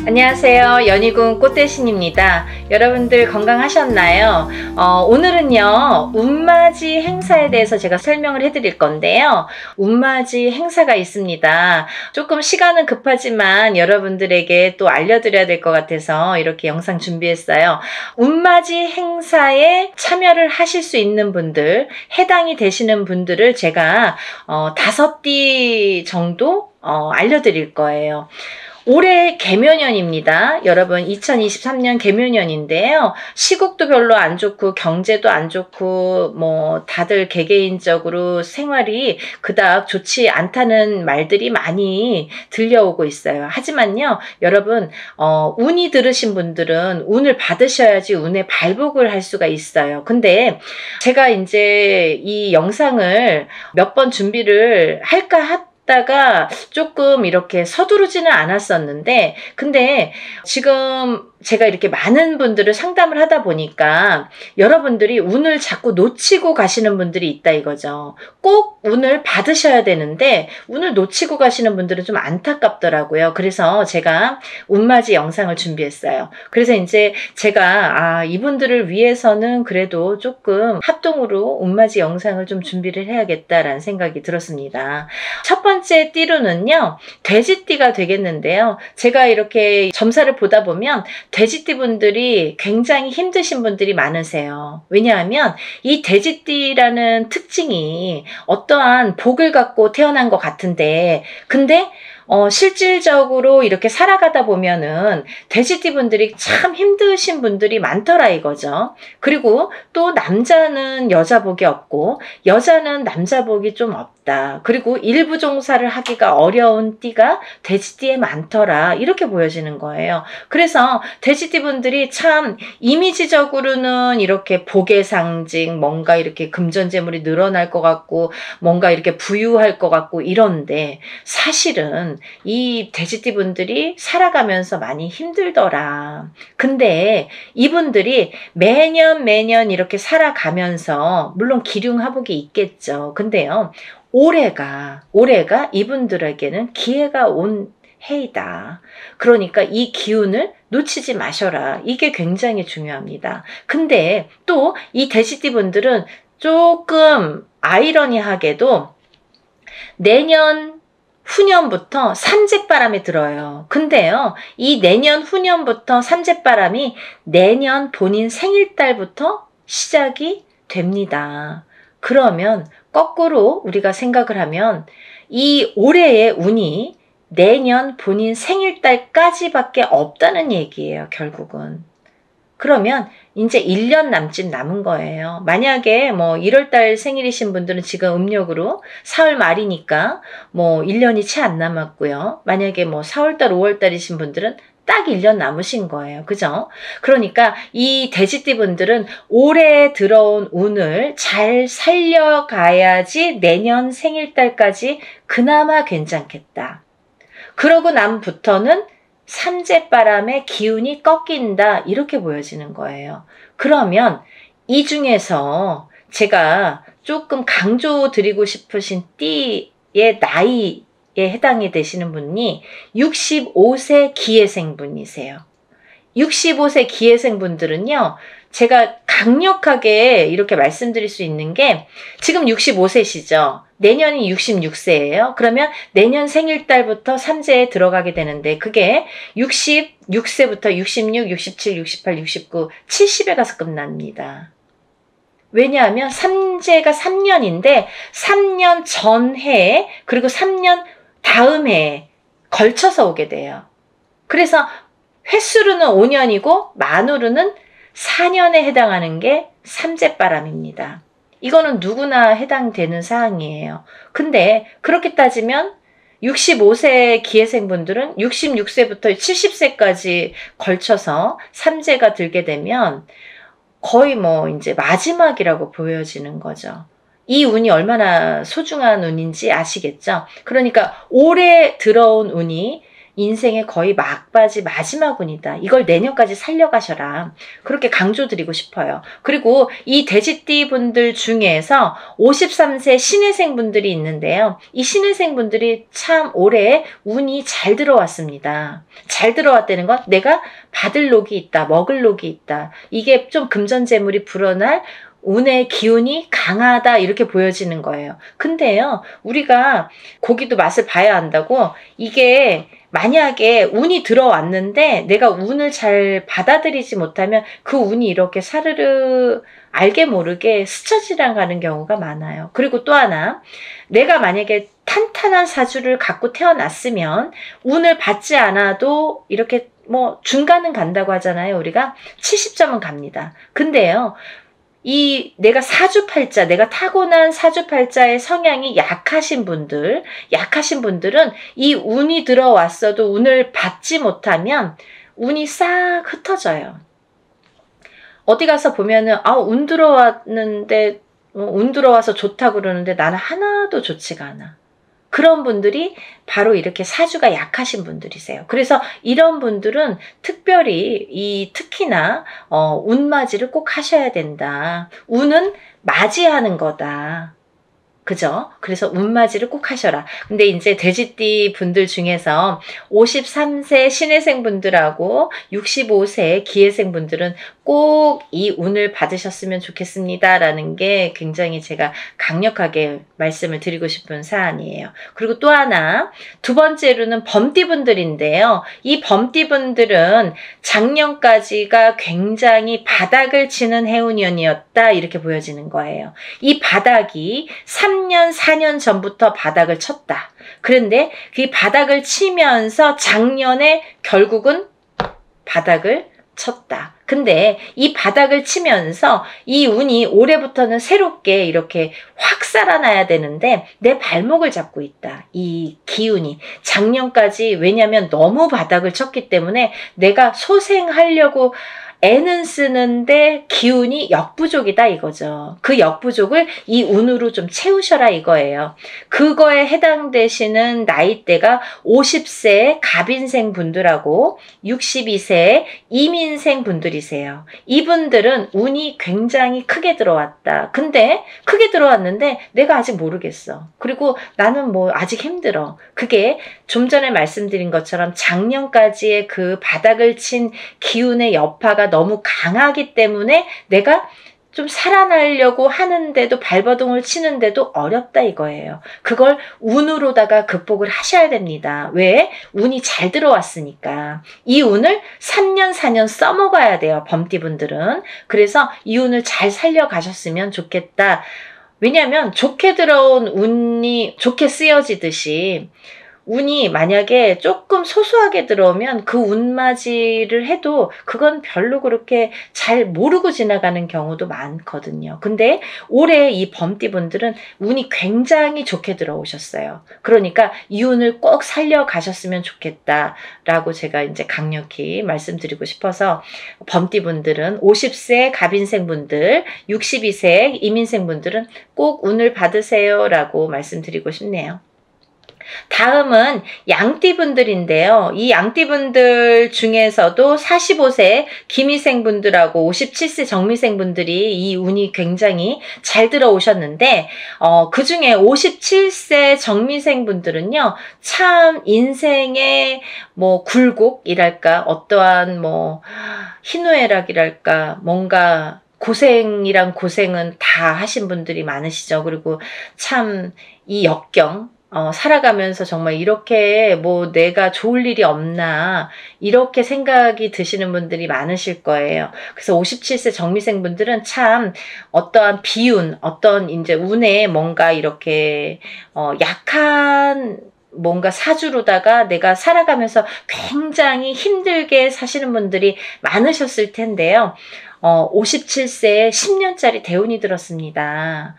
안녕하세요. 연희군 꽃대신입니다. 여러분들 건강하셨나요? 오늘은요, 운맞이 행사에 대해서 제가 설명을 해드릴 건데요. 운맞이 행사가 있습니다. 조금 시간은 급하지만 여러분들에게 또 알려드려야 될 것 같아서 이렇게 영상 준비했어요. 운맞이 행사에 참여를 하실 수 있는 분들, 해당이 되시는 분들을 제가 5띠 정도 알려드릴 거예요. 올해 개묘년입니다. 여러분 2023년 개묘년인데요. 시국도 별로 안 좋고 경제도 안 좋고 뭐 다들 개개인적으로 생활이 그닥 좋지 않다는 말들이 많이 들려오고 있어요. 하지만요. 여러분 운이 들으신 분들은 운을 받으셔야지 운에 발복을 할 수가 있어요. 근데 제가 이제 이 영상을 몇 번 준비를 할까 다가 조금 이렇게 서두르지는 않았었는데, 근데 지금 제가 이렇게 많은 분들을 상담을 하다 보니까 여러분들이 운을 자꾸 놓치고 가시는 분들이 있다 이거죠. 꼭 운을 받으셔야 되는데 운을 놓치고 가시는 분들은 좀 안타깝더라고요. 그래서 제가 운맞이 영상을 준비했어요. 그래서 이제 제가 이분들을 위해서는 그래도 조금 합동으로 운맞이 영상을 좀 준비를 해야겠다라는 생각이 들었습니다. 첫 번째 띠로는요, 돼지띠가 되겠는데요. 제가 이렇게 점사를 보다 보면 돼지띠 분들이 굉장히 힘드신 분들이 많으세요. 왜냐하면 이 돼지띠라는 특징이 어떠한 복을 갖고 태어난 것 같은데, 근데 실질적으로 이렇게 살아가다 보면은 돼지띠 분들이 참 힘드신 분들이 많더라 이거죠. 그리고 또 남자는 여자 복이 없고 여자는 남자 복이 좀 없다. 그리고 일부 종사를 하기가 어려운 띠가 돼지띠에 많더라. 이렇게 보여지는 거예요. 그래서 돼지띠 분들이 참 이미지적으로는 이렇게 복의 상징, 뭔가 이렇게 금전재물이 늘어날 것 같고 뭔가 이렇게 부유할 것 같고 이런데 사실은 이 돼지띠 분들이 살아가면서 많이 힘들더라. 근데 이분들이 매년 이렇게 살아가면서 물론 기륭하복이 있겠죠. 근데요, 올해가 이분들에게는 기회가 온 해이다. 그러니까 이 기운을 놓치지 마셔라. 이게 굉장히 중요합니다. 근데 또 이 돼지띠 분들은 조금 아이러니하게도 내년 후년부터 삼재바람이 들어요. 근데요, 이 내년 후년부터 삼재바람이 내년 본인 생일달부터 시작이 됩니다. 그러면 거꾸로 우리가 생각을 하면 이 올해의 운이 내년 본인 생일달까지밖에 없다는 얘기예요, 결국은. 그러면 이제 1년 남짓 남은 거예요. 만약에 뭐 1월달 생일이신 분들은 지금 음력으로 4월 말이니까 뭐 1년이 채 안 남았고요. 만약에 뭐 4월달, 5월달이신 분들은 딱 1년 남으신 거예요. 그죠? 그러니까 이 돼지띠 분들은 올해 들어온 운을 잘 살려가야지 내년 생일달까지 그나마 괜찮겠다. 그러고 남부터는 삼재바람의 기운이 꺾인다 이렇게 보여지는 거예요. 그러면 이 중에서 제가 조금 강조드리고 싶으신 띠의 나이에 해당이 되시는 분이 65세 기해생분이세요. 65세 기해생분들은요, 제가 강력하게 이렇게 말씀드릴 수 있는 게 지금 65세시죠. 내년이 66세예요. 그러면 내년 생일달부터 삼재에 들어가게 되는데 그게 66세부터 66, 67, 68, 69, 70에 가서 끝납니다. 왜냐하면 삼재가 3년인데 3년 전해에 그리고 3년 다음 해에 걸쳐서 오게 돼요. 그래서 횟수로는 5년이고 만으로는 4년에 해당하는 게 삼재바람입니다. 이거는 누구나 해당되는 사항이에요. 근데 그렇게 따지면 65세 기해생분들은 66세부터 70세까지 걸쳐서 삼재가 들게 되면 거의 뭐 이제 마지막이라고 보여지는 거죠. 이 운이 얼마나 소중한 운인지 아시겠죠? 그러니까 올해 들어온 운이 인생의 거의 막바지 마지막 운이다. 이걸 내년까지 살려가셔라. 그렇게 강조드리고 싶어요. 그리고 이 돼지띠 분들 중에서 53세 신해생 분들이 있는데요. 이 신해생 분들이 참 올해 운이 잘 들어왔습니다. 잘 들어왔다는 건 내가 받을 녹이 있다, 먹을 녹이 있다. 이게 좀 금전재물이 불어날 운의 기운이 강하다 이렇게 보여지는 거예요. 근데요, 우리가 고기도 맛을 봐야 한다고 이게 만약에 운이 들어왔는데 내가 운을 잘 받아들이지 못하면 그 운이 이렇게 사르르 알게 모르게 스쳐 지나가는 경우가 많아요. 그리고 또 하나, 내가 만약에 탄탄한 사주를 갖고 태어났으면 운을 받지 않아도 이렇게 뭐 중간은 간다고 하잖아요. 우리가 70점은 갑니다. 근데요, 이 내가 사주팔자, 내가 타고난 사주팔자의 성향이 약하신 분들은 이 운이 들어왔어도 운을 받지 못하면 운이 싹 흩어져요. 어디 가서 보면은 운 들어왔는데 운 들어와서 좋다고 그러는데 나는 하나도 좋지가 않아. 그런 분들이 바로 이렇게 사주가 약하신 분들이세요. 그래서 이런 분들은 특별히 특히나 운맞이를 꼭 하셔야 된다. 운은 맞이하는 거다. 그죠? 그래서 운맞이를 꼭 하셔라. 근데 이제 돼지띠 분들 중에서 53세 신해생 분들하고 65세 기해생 분들은 꼭 이 운을 받으셨으면 좋겠습니다. 라는 게 굉장히 제가 강력하게 말씀을 드리고 싶은 사안이에요. 그리고 또 하나, 두 번째로는 범띠 분들인데요. 이 범띠 분들은 작년까지가 굉장히 바닥을 치는 해운년이었다. 이렇게 보여지는 거예요. 이 바닥이 3년, 4년 전부터 바닥을 쳤다. 그런데 그 바닥을 치면서 작년에 결국은 바닥을 쳤다. 근데 이 바닥을 치면서 이 운이 올해부터는 새롭게 이렇게 확 살아나야 되는데 내 발목을 잡고 있다. 이 기운이. 작년까지 왜냐하면 너무 바닥을 쳤기 때문에 내가 소생하려고 애는 쓰는데 기운이 역부족이다 이거죠. 그 역부족을 이 운으로 좀 채우셔라 이거예요. 그거에 해당되시는 나이대가 50세 갑인생 분들하고 62세 이민생 분들이세요. 이분들은 운이 굉장히 크게 들어왔다. 근데 크게 들어왔는데 내가 아직 모르겠어. 그리고 나는 뭐 아직 힘들어. 그게 좀 전에 말씀드린 것처럼 작년까지의 그 바닥을 친 기운의 여파가 너무 강하기 때문에 내가 좀 살아나려고 하는데도 발버둥을 치는데도 어렵다 이거예요. 그걸 운으로다가 극복을 하셔야 됩니다. 왜? 운이 잘 들어왔으니까. 이 운을 3년 4년 써먹어야 돼요. 범띠분들은. 그래서 이 운을 잘 살려가셨으면 좋겠다. 왜냐하면 좋게 들어온 운이 좋게 쓰여지듯이 운이 만약에 조금 소소하게 들어오면 그 운맞이를 해도 그건 별로 그렇게 잘 모르고 지나가는 경우도 많거든요. 근데 올해 이 범띠분들은 운이 굉장히 좋게 들어오셨어요. 그러니까 이 운을 꼭 살려가셨으면 좋겠다라고 제가 이제 강력히 말씀드리고 싶어서 범띠분들은 50세 갑인생분들, 62세 이민생분들은 꼭 운을 받으세요라고 말씀드리고 싶네요. 다음은 양띠분들인데요. 이 양띠분들 중에서도 45세 기미생분들하고 57세 정미생분들이 이 운이 굉장히 잘 들어오셨는데 그 중에 57세 정미생분들은요. 참 인생의 뭐 굴곡이랄까 어떠한 뭐 희노애락이랄까 뭔가 고생이란 고생은 다 하신 분들이 많으시죠. 그리고 참 이 역경 살아가면서 정말 이렇게 뭐 내가 좋을 일이 없나 이렇게 생각이 드시는 분들이 많으실 거예요. 그래서 57세 정미생 분들은 참 어떠한 비운, 어떤 이제 운에 뭔가 이렇게 약한 뭔가 사주로다가 내가 살아가면서 굉장히 힘들게 사시는 분들이 많으셨을 텐데요. 57세에 10년짜리 대운이 들었습니다.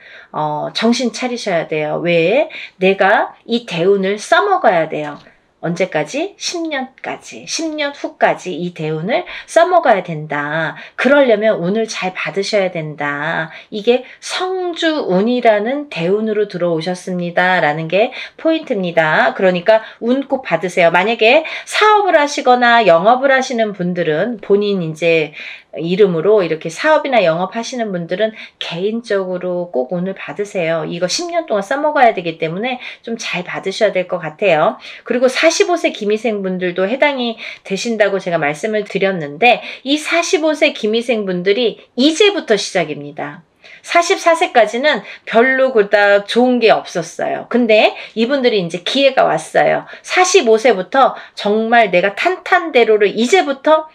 정신 차리셔야 돼요. 왜? 내가 이 대운을 써먹어야 돼요. 언제까지? 10년까지. 10년 후까지 이 대운을 써먹어야 된다. 그러려면 운을 잘 받으셔야 된다. 이게 성주운이라는 대운으로 들어오셨습니다. 라는 게 포인트입니다. 그러니까 운 꼭 받으세요. 만약에 사업을 하시거나 영업을 하시는 분들은 본인 이제 이름으로 이렇게 사업이나 영업하시는 분들은 개인적으로 꼭 운을 받으세요. 이거 10년 동안 써먹어야 되기 때문에 좀 잘 받으셔야 될 것 같아요. 그리고 45세 기미생 분들도 해당이 되신다고 제가 말씀을 드렸는데 이 45세 기미생 분들이 이제부터 시작입니다. 44세까지는 별로 그닥 좋은 게 없었어요. 근데 이분들이 이제 기회가 왔어요. 45세부터 정말 내가 탄탄대로를 이제부터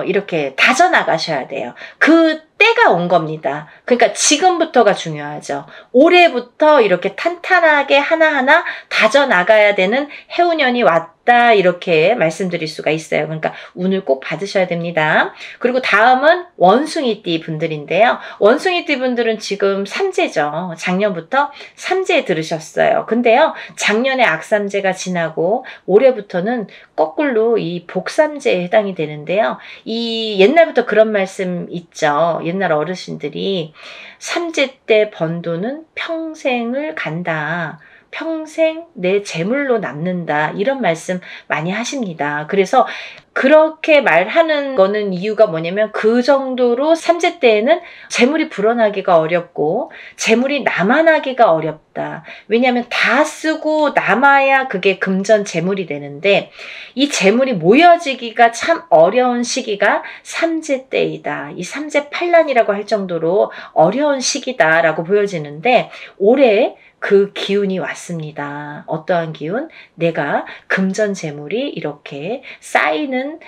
이렇게 다져나가셔야 돼요. 그 때가 온 겁니다. 그러니까 지금부터가 중요하죠. 올해부터 이렇게 탄탄하게 하나하나 다져나가야 되는 해운년이 왔다 이렇게 말씀드릴 수가 있어요. 그러니까 운을 꼭 받으셔야 됩니다. 그리고 다음은 원숭이띠 분들인데요. 원숭이띠 분들은 지금 삼재죠. 작년부터 삼재 들으셨어요. 근데요. 작년에 악삼재가 지나고 올해부터는 거꾸로 이 복삼재에 해당이 되는데요. 이 옛날부터 그런 말씀 있죠. 옛날 어르신들이 삼재 때 번 돈은 평생을 간다. 평생 내 재물로 남는다. 이런 말씀 많이 하십니다. 그래서 그렇게 말하는 거는 이유가 뭐냐면 그 정도로 삼재 때에는 재물이 불어나기가 어렵고 재물이 남아나기가 어렵다. 왜냐하면 다 쓰고 남아야 그게 금전 재물이 되는데 이 재물이 모여지기가 참 어려운 시기가 삼재 때이다. 이 삼재 팔란이라고 할 정도로 어려운 시기다라고 보여지는데 올해 그 기운이 왔습니다. 어떠한 기운? 내가 금전 재물이 이렇게 쌓이는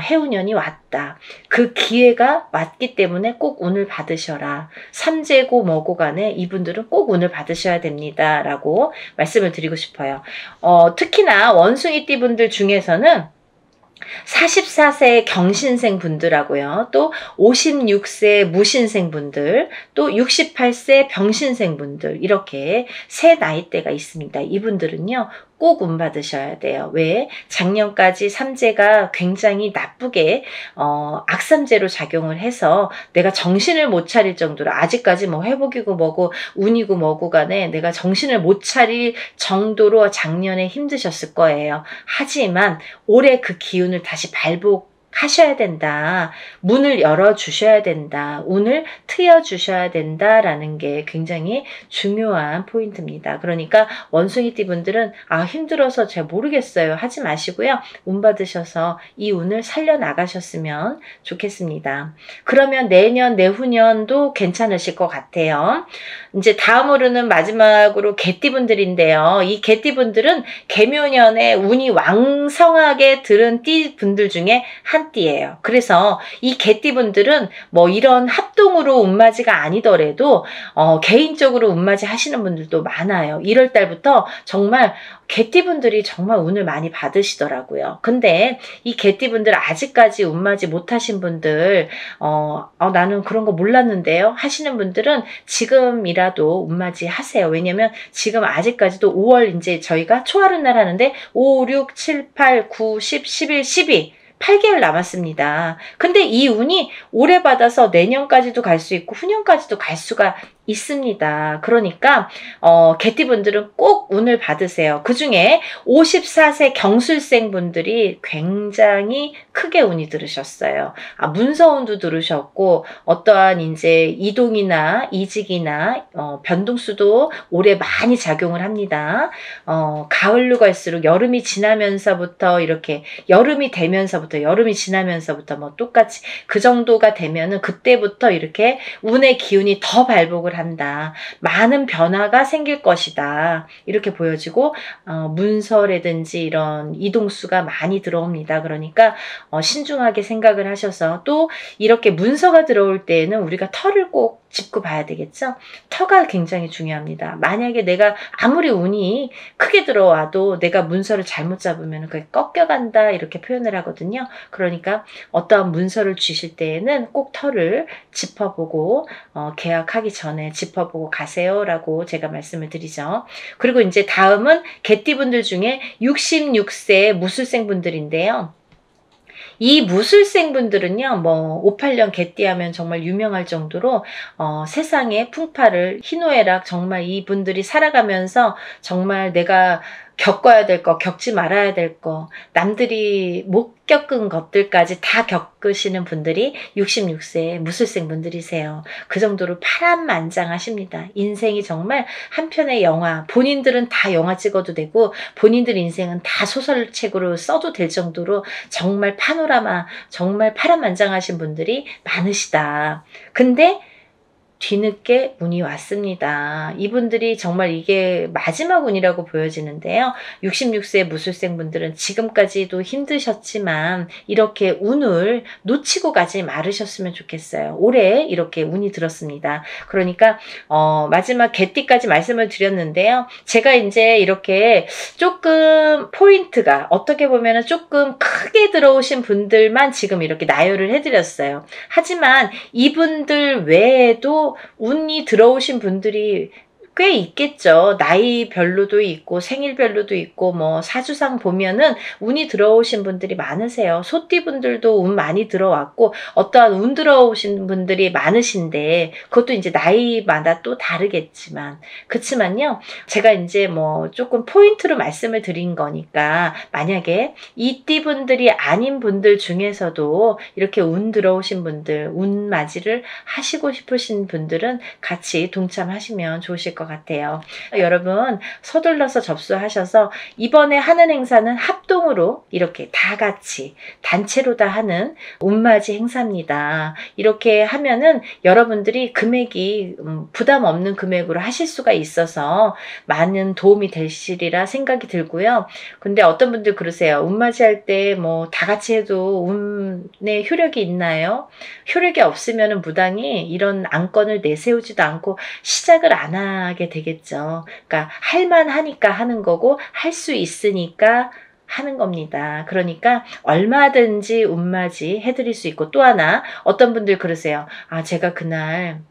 해운년이 왔다. 그 기회가 왔기 때문에 꼭 운을 받으셔라. 삼재고 뭐고 간에 이분들은 꼭 운을 받으셔야 됩니다. 라고 말씀을 드리고 싶어요. 특히나 원숭이띠 분들 중에서는 44세 경신생 분들하고요. 또 56세 무신생 분들, 또 68세 병신생 분들 이렇게 세 나이대가 있습니다. 이분들은요. 꼭 운 받으셔야 돼요. 왜? 작년까지 삼재가 굉장히 나쁘게 악삼재로 작용을 해서 내가 정신을 못 차릴 정도로 아직까지 뭐 회복이고 뭐고 운이고 뭐고 간에 내가 정신을 못 차릴 정도로 작년에 힘드셨을 거예요. 하지만 올해 그 기운을 다시 발복하셔야 된다. 문을 열어주셔야 된다. 운을 트여주셔야 된다라는 게 굉장히 중요한 포인트입니다. 그러니까 원숭이띠 분들은 힘들어서 잘 모르겠어요. 하지 마시고요. 운 받으셔서 이 운을 살려나가셨으면 좋겠습니다. 그러면 내년, 내후년도 괜찮으실 것 같아요. 이제 다음으로는 마지막으로 개띠 분들인데요. 이 개띠 분들은 개묘년에 운이 왕성하게 들은 띠 분들 중에 한 띠예요. 그래서 이 개띠 분들은 뭐 이런 합동으로 운맞이가 아니더라도 개인적으로 운맞이 하시는 분들도 많아요. 1월 달부터 정말 개띠분들이 정말 운을 많이 받으시더라고요. 근데 이 개띠분들 아직까지 운맞이 못하신 분들 나는 그런 거 몰랐는데요 하시는 분들은 지금이라도 운맞이 하세요. 왜냐면 지금 아직까지도 5월 이제 저희가 초하루 날 하는데 5, 6, 7, 8, 9, 10, 11, 12 8개월 남았습니다. 근데 이 운이 올해 받아서 내년까지도 갈 수 있고 후년까지도 갈 수가 있습니다. 그러니까 개띠분들은 꼭 운을 받으세요. 그 중에 54세 경술생 분들이 굉장히 크게 운이 들으셨어요. 문서운도 들으셨고 어떠한 이제 이동이나 이직이나 변동수도 올해 많이 작용을 합니다. 가을로 갈수록 여름이 지나면서부터 이렇게 여름이 지나면서부터 뭐 똑같이 그 정도가 되면은 그때부터 이렇게 운의 기운이 더 발복을 한다. 많은 변화가 생길 것이다. 이렇게 보여지고 문서라든지 이런 이동수가 많이 들어옵니다. 그러니까 신중하게 생각을 하셔서 또 이렇게 문서가 들어올 때에는 우리가 터를 꼭 짚고 봐야 되겠죠. 터가 굉장히 중요합니다. 만약에 내가 아무리 운이 크게 들어와도 내가 문서를 잘못 잡으면 그게 꺾여간다 이렇게 표현을 하거든요. 그러니까 어떠한 문서를 주실 때에는 꼭 터를 짚어보고 계약하기 전에 시간에 짚어보고 가세요라고 제가 말씀을 드리죠. 그리고 이제 다음은 개띠분들 중에 66세 무술생 분들인데요. 이 무술생 분들은요, 뭐 58년 개띠하면 정말 유명할 정도로 세상의 풍파를 희노애락 정말 이분들이 살아가면서 정말 내가 겪어야 될 거, 겪지 말아야 될 거, 남들이 못 겪은 것들까지 다 겪으시는 분들이 66세 무술생 분들이세요. 그 정도로 파란만장하십니다. 인생이 정말 한 편의 영화, 본인들은 다 영화 찍어도 되고 본인들 인생은 다 소설책으로 써도 될 정도로 정말 파노라마, 정말 파란만장하신 분들이 많으시다. 근데 뒤늦게 운이 왔습니다. 이분들이 정말 이게 마지막 운이라고 보여지는데요. 66세 무술생 분들은 지금까지도 힘드셨지만 이렇게 운을 놓치고 가지 말으셨으면 좋겠어요. 올해 이렇게 운이 들었습니다. 그러니까 마지막 개띠까지 말씀을 드렸는데요. 제가 이제 이렇게 조금 포인트가 어떻게 보면 조금 크게 들어오신 분들만 지금 이렇게 나열을 해드렸어요. 하지만 이분들 외에도 운이 들어오신 분들이 꽤 있겠죠. 나이별로도 있고 생일별로도 있고 뭐 사주상 보면은 운이 들어오신 분들이 많으세요. 소띠분들도 운 많이 들어왔고 어떠한 운 들어오신 분들이 많으신데 그것도 이제 나이마다 또 다르겠지만 그렇지만요. 제가 이제 뭐 조금 포인트로 말씀을 드린 거니까 만약에 이 띠분들이 아닌 분들 중에서도 이렇게 운 들어오신 분들 운 맞이를 하시고 싶으신 분들은 같이 동참하시면 좋으실 것 같아요. 여러분 서둘러서 접수하셔서 이번에 하는 행사는 합동으로 이렇게 다 같이 단체로 다 하는 운맞이 행사입니다. 이렇게 하면은 여러분들이 금액이 부담 없는 금액으로 하실 수가 있어서 많은 도움이 되시리라 생각이 들고요. 근데 어떤 분들 그러세요. 운맞이 할 때 뭐 다 같이 해도 운에 효력이 있나요? 효력이 없으면 무당이 이런 안건을 내세우지도 않고 시작을 안 하게 되겠죠. 그러니까 할만하니까 하는 거고 할 수 있으니까 하는 겁니다. 그러니까 얼마든지 운맞이 해드릴 수 있고 또 하나 어떤 분들 그러세요. 아 제가 그날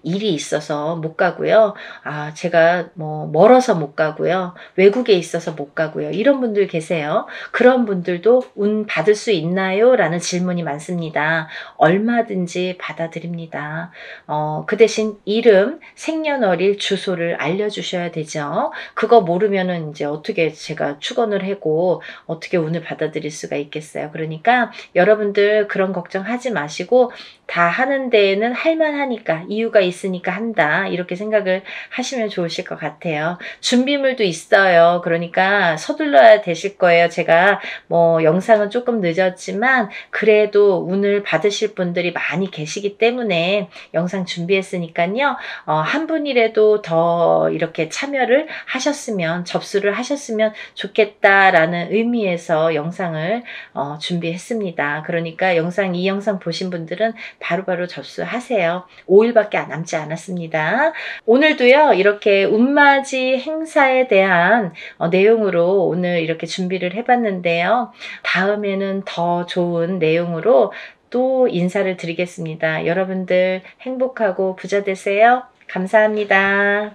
일이 있어서 못 가고요. 아, 제가 뭐 멀어서 못 가고요. 외국에 있어서 못 가고요. 이런 분들 계세요. 그런 분들도 운 받을 수 있나요? 라는 질문이 많습니다. 얼마든지 받아드립니다. 그 대신 이름, 생년월일, 주소를 알려주셔야 되죠. 그거 모르면은 이제 어떻게 제가 축원을 하고 어떻게 운을 받아들일 수가 있겠어요. 그러니까 여러분들 그런 걱정하지 마시고 다 하는 데에는 할만하니까 이유가 있으니까 한다 이렇게 생각을 하시면 좋으실 것 같아요. 준비물도 있어요. 그러니까 서둘러야 되실 거예요. 제가 뭐 영상은 조금 늦었지만 그래도 운을 받으실 분들이 많이 계시기 때문에 영상 준비했으니까요. 한 분이라도 더 이렇게 참여를 하셨으면 접수를 하셨으면 좋겠다라는 의미에서 영상을 준비했습니다. 그러니까 이 영상 보신 분들은 바로바로 접수하세요. 5일밖에 남지 않았습니다. 오늘도요 이렇게 운맞이 행사에 대한 내용으로 오늘 이렇게 준비를 해봤는데요. 다음에는 더 좋은 내용으로 또 인사를 드리겠습니다. 여러분들 행복하고 부자 되세요. 감사합니다.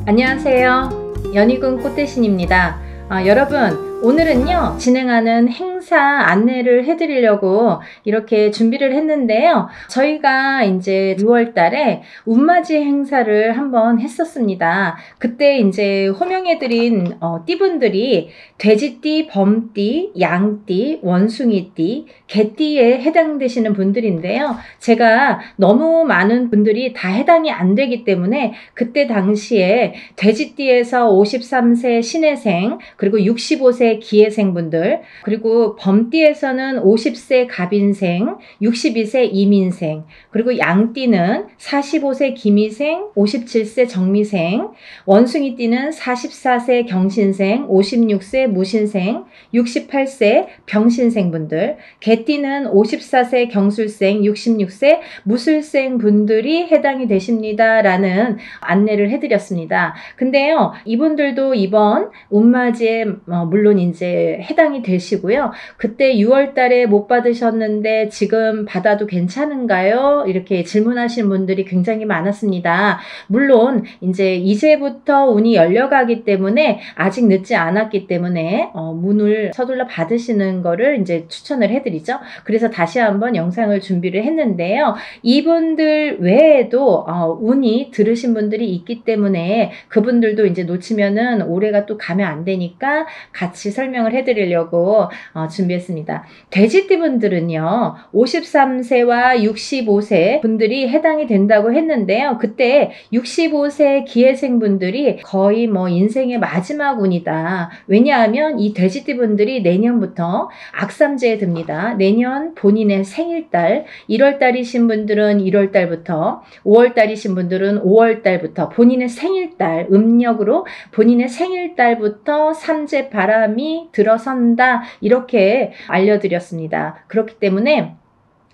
안녕하세요. 연희군 꽃대신입니다. 여러분 오늘은요 진행하는 행사 안내를 해드리려고 이렇게 준비를 했는데요. 저희가 이제 6월 달에 운맞이 행사를 한번 했었습니다. 그때 이제 호명해드린 띠분들이 돼지띠, 범띠, 양띠, 원숭이띠, 개띠에 해당되시는 분들인데요. 제가 너무 많은 분들이 다 해당이 안 되기 때문에 그때 당시에 돼지띠에서 53세 신해생 그리고 65세 기해생분들 그리고 범띠에서는 50세 갑인생 62세 이민생 그리고 양띠는 45세 기미생 57세 정미생 원숭이띠는 44세 경신생 56세 무신생 68세 병신생분들 개띠는 54세 경술생 66세 무술생 분들이 해당이 되십니다 라는 안내를 해드렸습니다. 근데요 이분들도 이번 운맞이에 물론 이제 해당이 되시고요. 그때 6월 달에 못 받으셨는데 지금 받아도 괜찮은가요? 이렇게 질문하시는 분들이 굉장히 많았습니다. 물론 이제부터 운이 열려가기 때문에 아직 늦지 않았기 때문에 문을 서둘러 받으시는 거를 이제 추천을 해드리죠. 그래서 다시 한번 영상을 준비를 했는데요. 이분들 외에도 운이 들으신 분들이 있기 때문에 그분들도 이제 놓치면은 올해가 또 가면 안 되니까 같이 설명을 해드리려고 준비했습니다. 돼지띠 분들은요, 53세와 65세 분들이 해당이 된다고 했는데요. 그때 65세 기회생 분들이 거의 뭐 인생의 마지막 운이다. 왜냐하면 이 돼지띠 분들이 내년부터 악삼재에 듭니다. 내년 본인의 생일달, 1월달이신 분들은 1월달부터, 5월달이신 분들은 5월달부터 본인의 생일달, 음력으로 본인의 생일달부터 삼재 바람이 들어선다. 이렇게 알려드렸습니다. 그렇기 때문에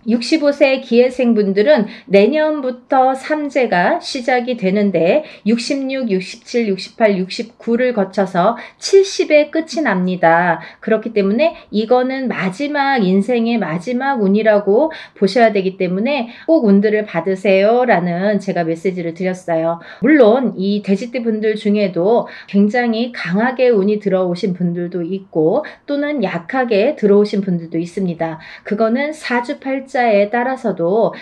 65세 기회생분들은 내년부터 삼재가 시작이 되는데 66, 67, 68, 69를 거쳐서 70의 끝이 납니다. 그렇기 때문에 이거는 인생의 마지막 운이라고 보셔야 되기 때문에 꼭 운들을 받으세요 라는 제가 메시지를 드렸어요. 물론 이 돼지띠 분들 중에도 굉장히 강하게 운이 들어오신 분들도 있고 또는 약하게 들어오신 분들도 있습니다. 그거는 사주팔자에 따라서도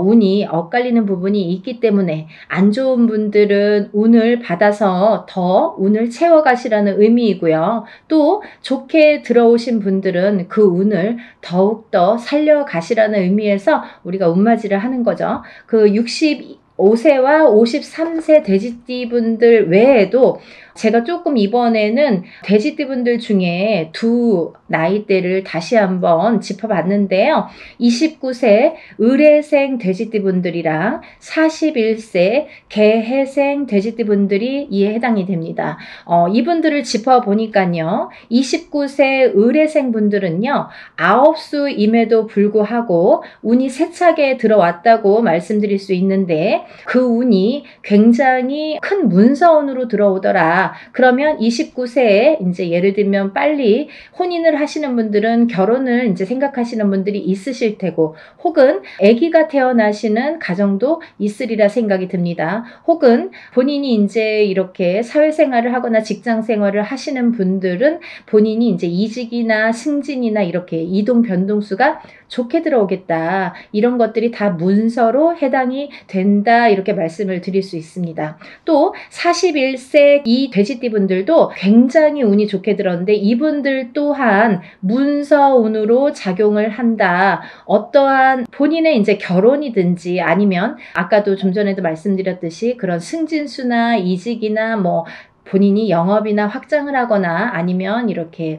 운이 엇갈리는 부분이 있기 때문에 안 좋은 분들은 운을 받아서 더 운을 채워가시라는 의미이고요. 또 좋게 들어오신 분들은 그 운을 더욱더 살려가시라는 의미에서 우리가 운맞이를 하는 거죠. 그 65세와 53세 돼지띠 분들 외에도 제가 조금 이번에는 돼지띠 분들 중에 두 나이대를 다시 한번 짚어봤는데요. 29세 을해생 돼지띠 분들이랑 41세 개해생 돼지띠 분들이 이에 해당이 됩니다. 이분들을 짚어보니까요. 29세 을해생 분들은요. 아홉수임에도 불구하고 운이 세차게 들어왔다고 말씀드릴 수 있는데 그 운이 굉장히 큰 문서운으로 들어오더라. 그러면 29세에 이제 예를 들면 빨리 혼인을 하시는 분들은 결혼을 이제 생각하시는 분들이 있으실 테고 혹은 아기가 태어나시는 가정도 있으리라 생각이 듭니다. 혹은 본인이 이제 이렇게 사회생활을 하거나 직장생활을 하시는 분들은 본인이 이제 이직이나 승진이나 이렇게 이동 변동수가 좋게 들어오겠다. 이런 것들이 다 문서로 해당이 된다. 이렇게 말씀을 드릴 수 있습니다. 또 41세 이 돼지띠 분들도 굉장히 운이 좋게 들었는데 이분들 또한 문서운으로 작용을 한다. 어떠한 본인의 이제 결혼이든지 아니면 아까도 좀 전에도 말씀드렸듯이 그런 승진수나 이직이나 뭐 본인이 영업이나 확장을 하거나 아니면 이렇게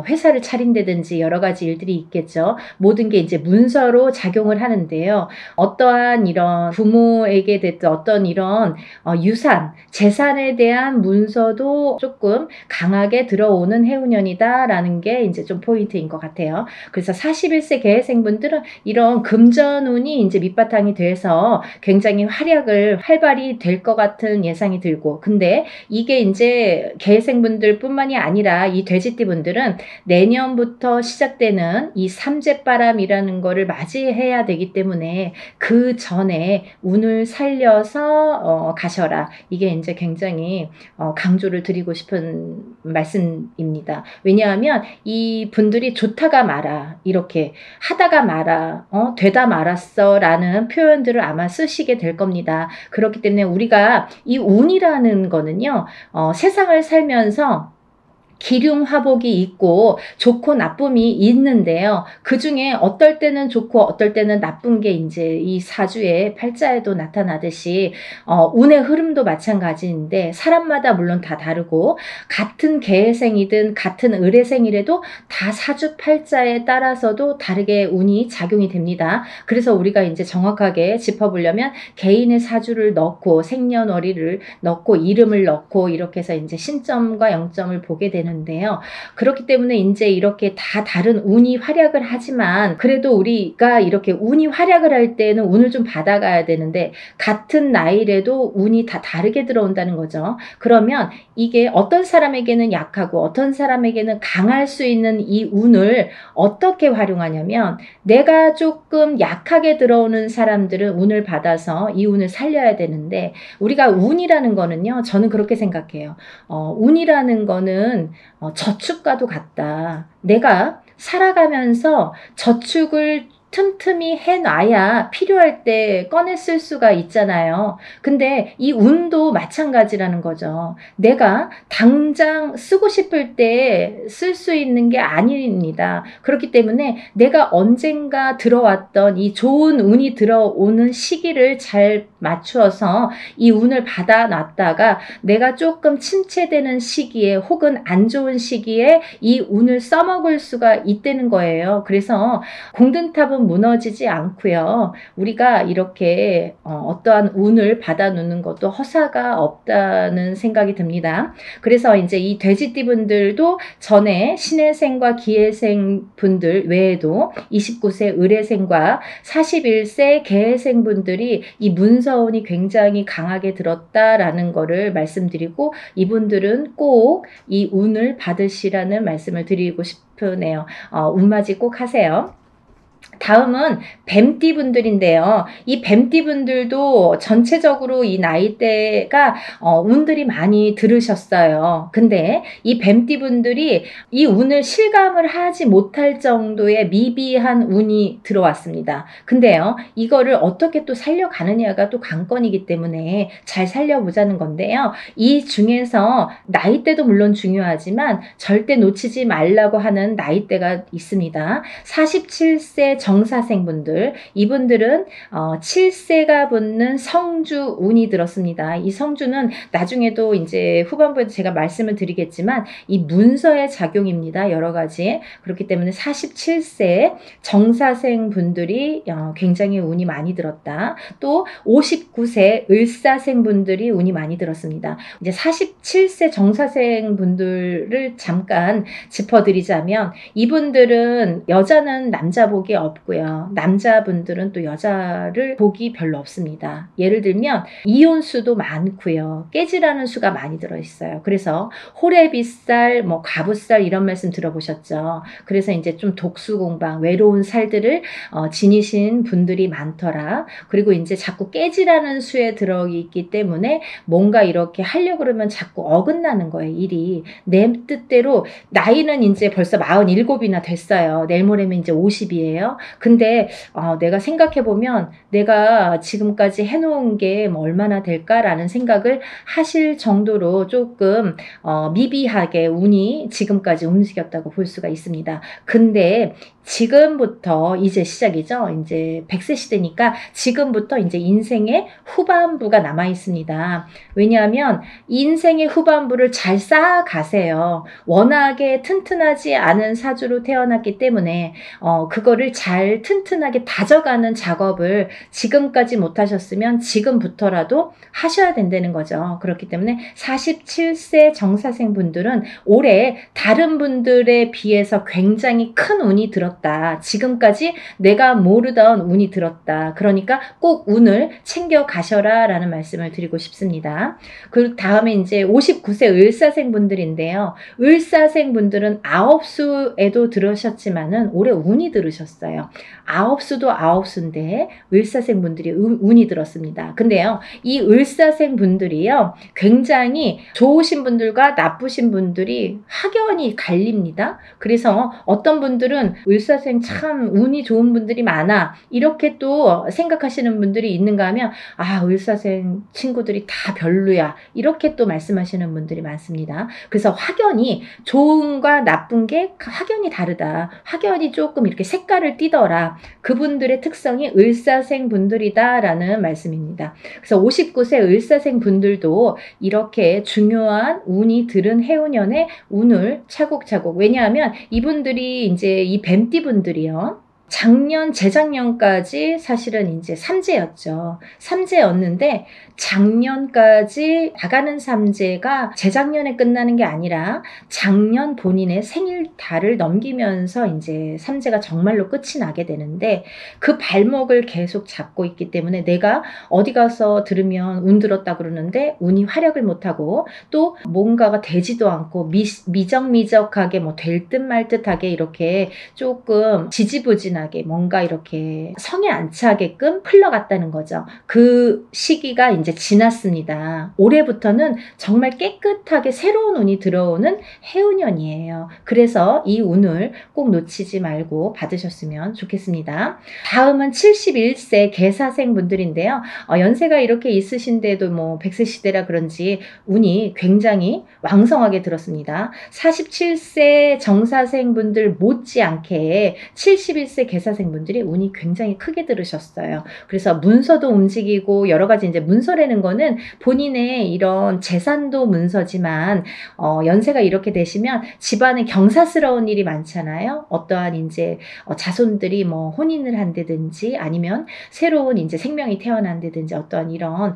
회사를 차린다든지 여러 가지 일들이 있겠죠. 모든 게 이제 문서로 작용을 하는데요. 어떠한 이런 부모에게 됐든 어떤 이런 유산, 재산에 대한 문서도 조금 강하게 들어오는 해운년이다라는 게 이제 좀 포인트인 것 같아요. 그래서 41세 개해생분들은 이런 금전운이 이제 밑바탕이 돼서 굉장히 활발히 될 것 같은 예상이 들고 근데 이게 이제 개해생분들 뿐만이 아니라 이 돼지띠 분들은 내년부터 시작되는 이 삼재바람이라는 거를 맞이해야 되기 때문에 그 전에 운을 살려서 가셔라. 이게 이제 굉장히 강조를 드리고 싶은 말씀입니다. 왜냐하면 이 분들이 좋다가 말아 이렇게 하다가 말아 되다 말았어 라는 표현들을 아마 쓰시게 될 겁니다. 그렇기 때문에 우리가 이 운이라는 거는요. 세상을 살면서 기륭화복이 있고 좋고 나쁨이 있는데요. 그 중에 어떨 때는 좋고 어떨 때는 나쁜 게 이제 이 사주의 팔자에도 나타나듯이 운의 흐름도 마찬가지인데 사람마다 물론 다 다르고 같은 개해생이든 같은 을해생이라도 다 사주 팔자에 따라서도 다르게 운이 작용이 됩니다. 그래서 우리가 이제 정확하게 짚어보려면 개인의 사주를 넣고 생년월일을 넣고 이름을 넣고 이렇게 해서 이제 신점과 영점을 보게 되는 되는데요. 그렇기 때문에 이제 이렇게 다 다른 운이 활약을 하지만 그래도 우리가 이렇게 운이 활약을 할 때는 운을 좀 받아가야 되는데 같은 나이래도 운이 다 다르게 들어온다는 거죠. 그러면 이게 어떤 사람에게는 약하고 어떤 사람에게는 강할 수 있는 이 운을 어떻게 활용하냐면 내가 조금 약하게 들어오는 사람들은 운을 받아서 이 운을 살려야 되는데 우리가 운이라는 거는요. 저는 그렇게 생각해요. 운이라는 거는 저축과도 같다. 내가 살아가면서 저축을 틈틈이 해놔야 필요할 때 꺼내 쓸 수가 있잖아요. 근데 이 운도 마찬가지라는 거죠. 내가 당장 쓰고 싶을 때 쓸 수 있는 게 아닙니다. 그렇기 때문에 내가 언젠가 들어왔던 이 좋은 운이 들어오는 시기를 잘 맞추어서 이 운을 받아놨다가 내가 조금 침체되는 시기에 혹은 안 좋은 시기에 이 운을 써먹을 수가 있다는 거예요. 그래서 공든탑은 무너지지 않고요. 우리가 이렇게 어떠한 운을 받아놓는 것도 허사가 없다는 생각이 듭니다. 그래서 이제 이 돼지띠분들도 전에 신해생과 기해생 분들 외에도 29세 을해생과 41세 개해생 분들이 이 문서운이 굉장히 강하게 들었다라는 거를 말씀드리고 이분들은 꼭 이 운을 받으시라는 말씀을 드리고 싶으네요. 운맞이 꼭 하세요. 다음은 뱀띠 분들인데요. 이 뱀띠 분들도 전체적으로 이 나이대가 운들이 많이 들으셨어요. 근데 이 뱀띠 분들이 이 운을 실감을 하지 못할 정도의 미비한 운이 들어왔습니다. 근데요, 이거를 어떻게 또 살려가느냐가 또 관건이기 때문에 잘 살려보자는 건데요. 이 중에서 나이대도 물론 중요하지만 절대 놓치지 말라고 하는 나이대가 있습니다. 47세 정사생분들, 이분들은 7세가 붙는 성주 운이 들었습니다. 이 성주는 나중에도 이제 후반부에도 제가 말씀을 드리겠지만 이 문서의 작용입니다. 여러 가지. 그렇기 때문에 47세 정사생 분들이 굉장히 운이 많이 들었다. 또 59세 을사생 분들이 운이 많이 들었습니다. 이제 47세 정사생 분들을 잠깐 짚어드리자면 이분들은 여자는 남자 복이 없고요. 남자분들은 또 여자를 복이 별로 없습니다. 예를 들면 이혼수도 많고요. 깨지라는 수가 많이 들어있어요. 그래서 호래비살, 과부살 이런 말씀 들어보셨죠. 그래서 이제 좀 독수공방, 외로운 살들을 지니신 분들이 많더라. 그리고 이제 자꾸 깨지라는 수에 들어있기 때문에 뭔가 이렇게 하려고 그러면 자꾸 어긋나는 거예요. 일이. 내 뜻대로 나이는 이제 벌써 47이나 됐어요. 내일 모레면 이제 50이에요. 근데 내가 생각해보면 내가 지금까지 해놓은 게 뭐 얼마나 될까라는 생각을 하실 정도로 조금 미비하게 운이 지금까지 움직였다고 볼 수가 있습니다. 근데 지금부터 이제 시작이죠. 이제 100세 시대니까 지금부터 이제 인생의 후반부가 남아 있습니다. 왜냐하면 인생의 후반부를 잘 쌓아가세요. 워낙에 튼튼하지 않은 사주로 태어났기 때문에 그거를 잘 튼튼하게 다져가는 작업을 지금까지 못하셨으면 지금부터라도 하셔야 된다는 거죠. 그렇기 때문에 47세 정사생 분들은 올해 다른 분들에 비해서 굉장히 큰 운이 들었다. 지금까지 내가 모르던 운이 들었다. 그러니까 꼭 운을 챙겨 가셔라 라는 말씀을 드리고 싶습니다. 그 다음에 이제 59세 을사생 분들인데요. 을사생 분들은 아홉수에도 들으셨지만은 올해 운이 들으셨어요. 아홉수도 아홉수인데 을사생 분들이 운이 들었습니다. 근데요, 이 을사생 분들이요, 굉장히 좋으신 분들과 나쁘신 분들이 확연히 갈립니다. 그래서 어떤 분들은 을사생 참 운이 좋은 분들이 많아 이렇게 또 생각하시는 분들이 있는가 하면 을사생 친구들이 다 별로야 이렇게 또 말씀하시는 분들이 많습니다. 그래서 확연히 좋은과 나쁜 게 확연히 다르다. 확연히 조금 이렇게 색깔을 띠더라. 그분들의 특성이 을사생 분들이다라는 말씀입니다. 그래서 59세 을사생 분들도 이렇게 중요한 운이 들은 해운년에 운을 차곡차곡, 왜냐하면 이분들이 이제 이 뱀띠 분들이요, 작년, 재작년까지 사실은 이제 삼재였죠. 삼재였는데 작년까지 나가는 삼재가 재작년에 끝나는 게 아니라 작년 본인의 생일달을 넘기면서 이제 삼재가 정말로 끝이 나게 되는데, 그 발목을 계속 잡고 있기 때문에 내가 어디 가서 들으면 운 들었다 그러는데 운이 활약을 못하고, 또 뭔가가 되지도 않고 미적미적하게 뭐 될 듯 말 듯하게 이렇게 조금 지지부진하게 뭔가 이렇게 성에 안 차게끔 흘러갔다는 거죠. 그 시기가 이제 지났습니다. 올해부터는 정말 깨끗하게 새로운 운이 들어오는 해운년이에요. 그래서 이 운을 꼭 놓치지 말고 받으셨으면 좋겠습니다. 다음은 71세 계사생 분들인데요. 연세가 이렇게 있으신데도 뭐 100세 시대라 그런지 운이 굉장히 왕성하게 들었습니다. 47세 정사생 분들 못지않게 71세 계사생 분들이 운이 굉장히 크게 들으셨어요. 그래서 문서도 움직이고 여러 가지, 이제 문서라는 거는 본인의 이런 재산도 문서지만 연세가 이렇게 되시면 집안에 경사스러운 일이 많잖아요. 어떠한 이제 자손들이 뭐 혼인을 한다든지 아니면 새로운 이제 생명이 태어난다든지 어떠한 이런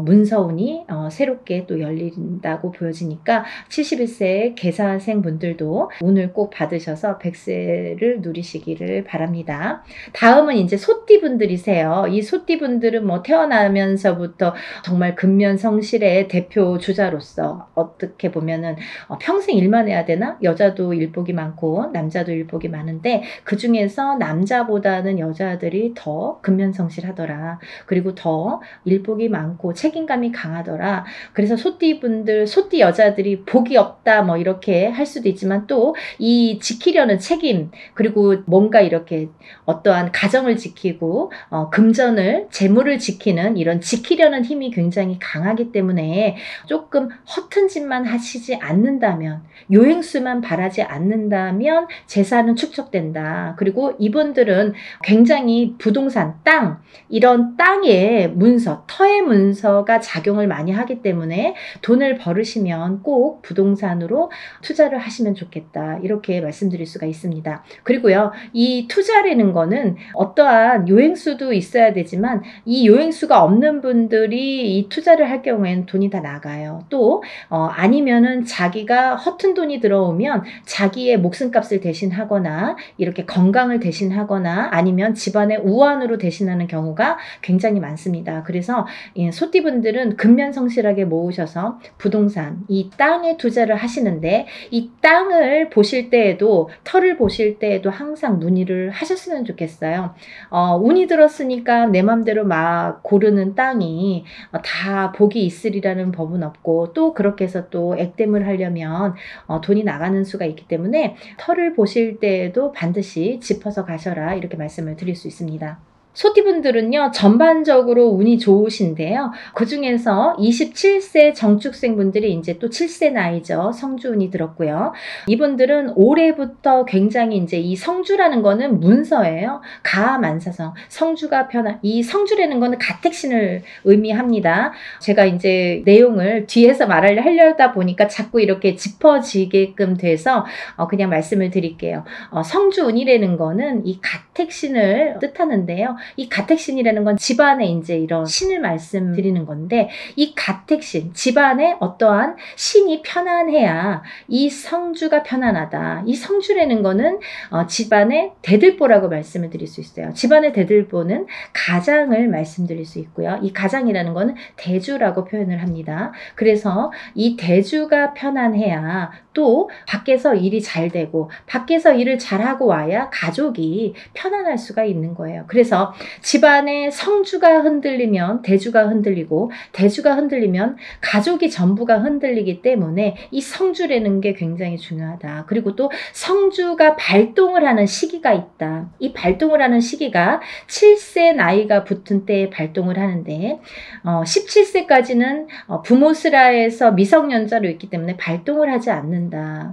문서운이 새롭게 또 열린다고 보여지니까 71세 계사생 분들도 운을 꼭 받으셔서 100세를 누리시기를 바랍니다. 다음은 이제 소띠 분들이세요. 이 소띠 분들은 뭐 태어나면서부터 정말 근면성실의 대표 주자로서 어떻게 보면은 평생 일만 해야 되나? 여자도 일복이 많고 남자도 일복이 많은데 그 중에서 남자보다는 여자들이 더 근면성실하더라. 그리고 더 일복이 많고 책임감이 강하더라. 그래서 소띠 분들, 소띠 여자들이 복이 없다 뭐 이렇게 할 수도 있지만 또 이 지키려는 책임, 그리고 뭔가 이렇게 어떠한 가정을 지키고 금전을, 재물을 지키는 이런 지키려는 힘이 굉장히 강하기 때문에 조금 허튼 짓만 하시지 않는다면, 요행수만 바라지 않는다면 재산은 축적된다. 그리고 이분들은 굉장히 부동산, 땅, 이런 땅의 문서, 터의 문서가 작용을 많이 하기 때문에 돈을 벌으시면 꼭 부동산으로 투자를 하시면 좋겠다. 이렇게 말씀드릴 수가 있습니다. 그리고요, 이 투자라는 거는 어떠한 요행수도 있어야 되지만 이 요행수가 없는 분들이 이 투자를 할 경우에는 돈이 다 나가요. 또 아니면은 자기가 허튼 돈이 들어오면 자기의 목숨값을 대신하거나 이렇게 건강을 대신하거나 아니면 집안의 우환으로 대신하는 경우가 굉장히 많습니다. 그래서 소띠분들은 근면성실하게 모으셔서 부동산, 이 땅에 투자를 하시는데, 이 땅을 보실 때에도, 터를 보실 때에도 항상 문의를 하셨으면 좋겠어요. 운이 들었으니까 내 맘대로 막 고르는 땅이 다 복이 있으리라는 법은 없고, 또 그렇게 해서 또 액땜을 하려면 돈이 나가는 수가 있기 때문에 터를 보실 때에도 반드시 짚어서 가셔라, 이렇게 말씀을 드릴 수 있습니다. 소띠분들은요, 전반적으로 운이 좋으신데요. 그 중에서 27세 정축생 분들이 이제 또 7세 나이죠. 성주운이 들었고요. 이분들은 올해부터 굉장히 이제 이 성주라는 거는 문서예요. 가만사성. 성주가 편한, 이 성주라는 거는 가택신을 의미합니다. 제가 이제 내용을 뒤에서 하려다 보니까 자꾸 이렇게 짚어지게끔 돼서 그냥 말씀을 드릴게요. 성주운이라는 거는 이 가택신을 뜻하는데요. 이 가택신이라는 건 집안에 이제 이런 신을 말씀드리는 건데, 이 가택신, 집안에 어떠한 신이 편안해야 이 성주가 편안하다. 이 성주라는 거는 집안의 대들보라고 말씀을 드릴 수 있어요. 집안의 대들보는 가장을 말씀드릴 수 있고요. 이 가장이라는 거는 대주라고 표현을 합니다. 그래서 이 대주가 편안해야 또 밖에서 일이 잘 되고, 밖에서 일을 잘하고 와야 가족이 편안할 수가 있는 거예요. 그래서 집안의 성주가 흔들리면 대주가 흔들리고, 대주가 흔들리면 가족이 전부가 흔들리기 때문에 이 성주라는 게 굉장히 중요하다. 그리고 또 성주가 발동을 하는 시기가 있다. 이 발동을 하는 시기가 7세 나이가 붙은 때에 발동을 하는데, 17세까지는 부모스라에서 미성년자로 있기 때문에 발동을 하지 않는다.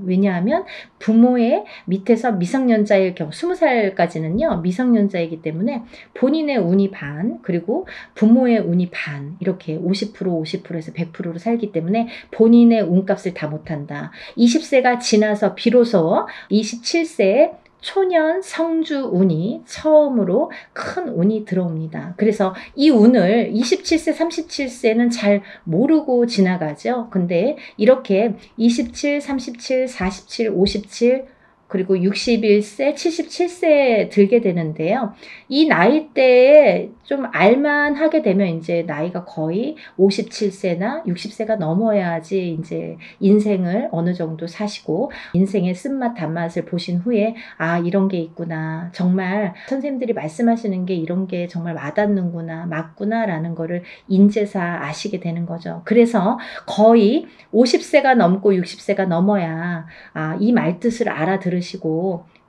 왜냐하면 부모의 밑에서 미성년자일 경우, 20살까지는요 미성년자이기 때문에 본인의 운이 반, 그리고 부모의 운이 반, 이렇게 50% 50%에서 100%로 살기 때문에 본인의 운값을 다 못한다. 20세가 지나서 비로소 27세 초년 성주 운이 처음으로 큰 운이 들어옵니다. 그래서 이 운을 27세, 37세는 잘 모르고 지나가죠. 근데 이렇게 27, 37, 47, 57 그리고 61세, 77세에 들게 되는데요. 이 나이대에 좀 알만하게 되면 이제 나이가 거의 57세나 60세가 넘어야지 이제 인생을 어느 정도 사시고 인생의 쓴맛 단맛을 보신 후에 아 이런 게 있구나. 정말 선생님들이 말씀하시는 게 이런 게 정말 와닿는구나. 맞구나 라는 거를 인제사 아시게 되는 거죠. 그래서 거의 50세가 넘고 60세가 넘어야 이 말뜻을 알아들으시고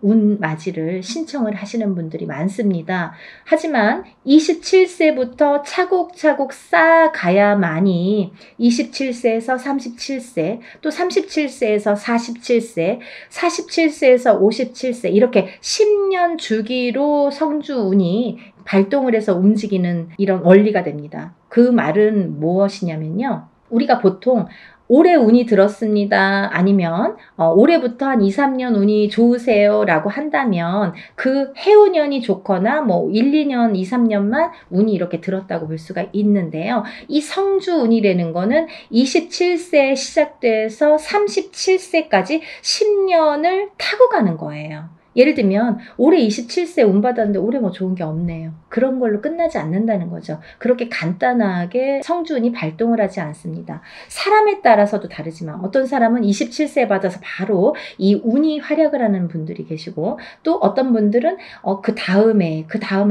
운맞이를 신청을 하시는 분들이 많습니다. 하지만 27세부터 차곡차곡 쌓아가야만이 27세에서 37세, 또 37세에서 47세, 47세에서 57세 이렇게 10년 주기로 성주운이 발동을 해서 움직이는 이런 원리가 됩니다. 그 말은 무엇이냐면요. 우리가 보통 올해 운이 들었습니다. 아니면 올해부터 한 2, 3년 운이 좋으세요 라고 한다면 그 해운년이 좋거나 뭐 1, 2년, 2, 3년만 운이 이렇게 들었다고 볼 수가 있는데요. 이 성주운이라는 거는 27세에 시작돼서 37세까지 10년을 타고 가는 거예요. 예를 들면 올해 27세 운 받았는데 올해 뭐 좋은 게 없네요. 그런 걸로 끝나지 않는다는 거죠. 그렇게 간단하게 성주운이 발동을 하지 않습니다. 사람에 따라서도 다르지만 어떤 사람은 27세 받아서 바로 이 운이 활약을 하는 분들이 계시고 또 어떤 분들은 그 다음에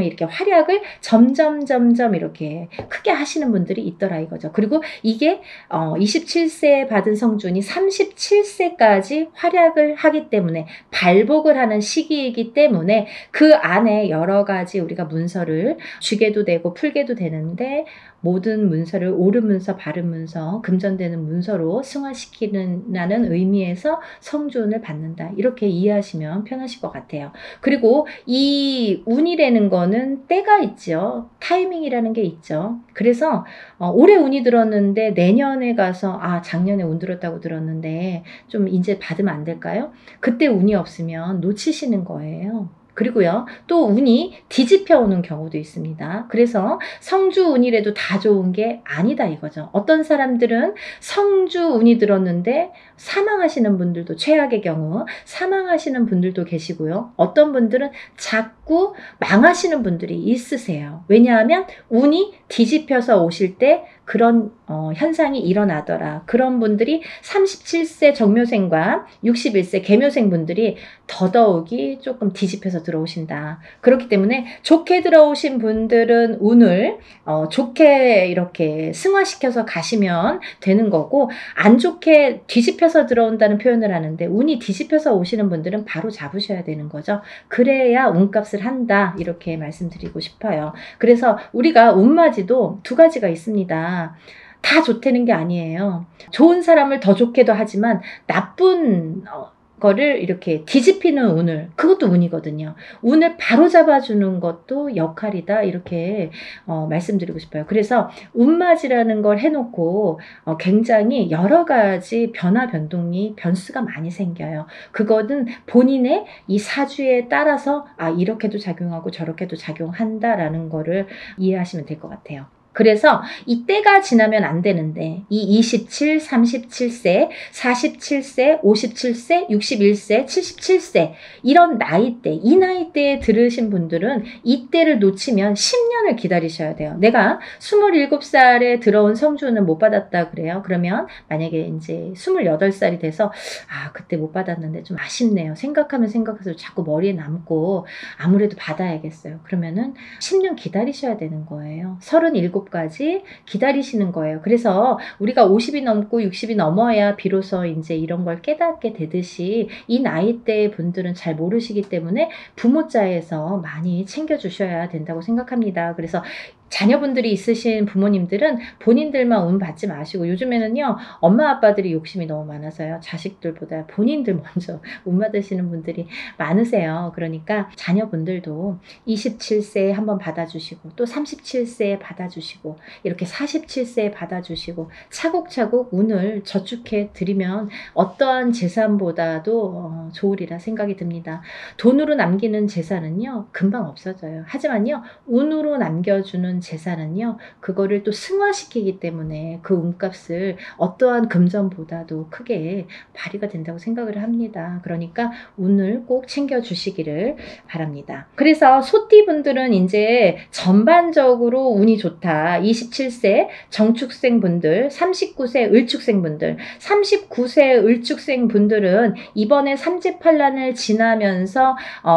이렇게 활약을 점점 이렇게 크게 하시는 분들이 있더라 이거죠. 그리고 이게 27세 받은 성주운이 37세까지 활약을 하기 때문에 발복을 하는 시기이기 때문에 그 안에 여러 가지 우리가 문서를 쥐게도 되고 풀게도 되는데 모든 문서를 옳은 문서, 바른 문서, 금전되는 문서로 승화시키는 의미에서 성주운을 받는다. 이렇게 이해하시면 편하실 것 같아요. 그리고 이 운이라는 거는 때가 있죠. 타이밍이라는 게 있죠. 그래서 올해 운이 들었는데 내년에 가서 작년에 운 들었다고 들었는데 좀 이제 받으면 안 될까요? 그때 운이 없으면 놓치시는 거예요. 그리고요, 또 운이 뒤집혀 오는 경우도 있습니다. 그래서 성주운이라도 다 좋은 게 아니다 이거죠. 어떤 사람들은 성주운이 들었는데 사망하시는 분들도 최악의 경우 사망하시는 분들도 계시고요. 어떤 분들은 자꾸 망하시는 분들이 있으세요. 왜냐하면 운이 뒤집혀서 오실 때 그런 현상이 일어나더라. 그런 분들이 37세 정묘생과 61세 계묘생 분들이 더더욱이 조금 뒤집혀서 들어오신다. 그렇기 때문에 좋게 들어오신 분들은 운을 좋게 이렇게 승화시켜서 가시면 되는 거고 안 좋게 뒤집혀서 들어온다는 표현을 하는데 운이 뒤집혀서 오시는 분들은 바로 잡으셔야 되는 거죠. 그래야 운값을 한다. 이렇게 말씀드리고 싶어요. 그래서 우리가 운맞이도 두 가지가 있습니다. 다 좋다는 게 아니에요. 좋은 사람을 더 좋게도 하지만 나쁜 거를 이렇게 뒤집히는 운을 그것도 운이거든요. 운을 바로 잡아주는 것도 역할이다 이렇게 말씀드리고 싶어요. 그래서 운맞이라는 걸 해놓고 굉장히 여러 가지 변화 변동이 변수가 많이 생겨요. 그거는 본인의 이 사주에 따라서 이렇게도 작용하고 저렇게도 작용한다라는 거를 이해하시면 될 것 같아요. 그래서 이 때가 지나면 안 되는데 이 27, 37세, 47세, 57세, 61세, 77세 이런 나이대, 이 나이대에 들으신 분들은 이 때를 놓치면 10년을 기다리셔야 돼요. 내가 27살에 들어온 성주운을 못 받았다 그래요. 그러면 만약에 이제 28살이 돼서 그때 못 받았는데 좀 아쉽네요. 생각하면 생각해서 자꾸 머리에 남고 아무래도 받아야겠어요. 그러면은 10년 기다리셔야 되는 거예요. 37까지 기다리시는 거예요. 그래서 우리가 50이 넘고 60이 넘어야 비로소 이제 이런 걸 깨닫게 되듯이 이 나이대 분들은 잘 모르시기 때문에 부모자에서 많이 챙겨주셔야 된다고 생각합니다. 그래서 자녀분들이 있으신 부모님들은 본인들만 운 받지 마시고, 요즘에는요 엄마 아빠들이 욕심이 너무 많아서요 자식들보다 본인들 먼저 운 받으시는 분들이 많으세요. 그러니까 자녀분들도 27세에 한번 받아주시고, 또 37세에 받아주시고, 이렇게 47세에 받아주시고, 차곡차곡 운을 저축해 드리면 어떠한 재산보다도 좋으리라 생각이 듭니다. 돈으로 남기는 재산은요 금방 없어져요. 하지만요 운으로 남겨주는 재산은요 그거를 또 승화시키기 때문에 그 운값을 어떠한 금전보다도 크게 발휘가 된다고 생각을 합니다. 그러니까 운을 꼭 챙겨주시기를 바랍니다. 그래서 소띠분들은 이제 전반적으로 운이 좋다. 27세 정축생 분들, 39세 을축생 분들, 39세 을축생 분들은 이번에 삼재팔란을 지나면서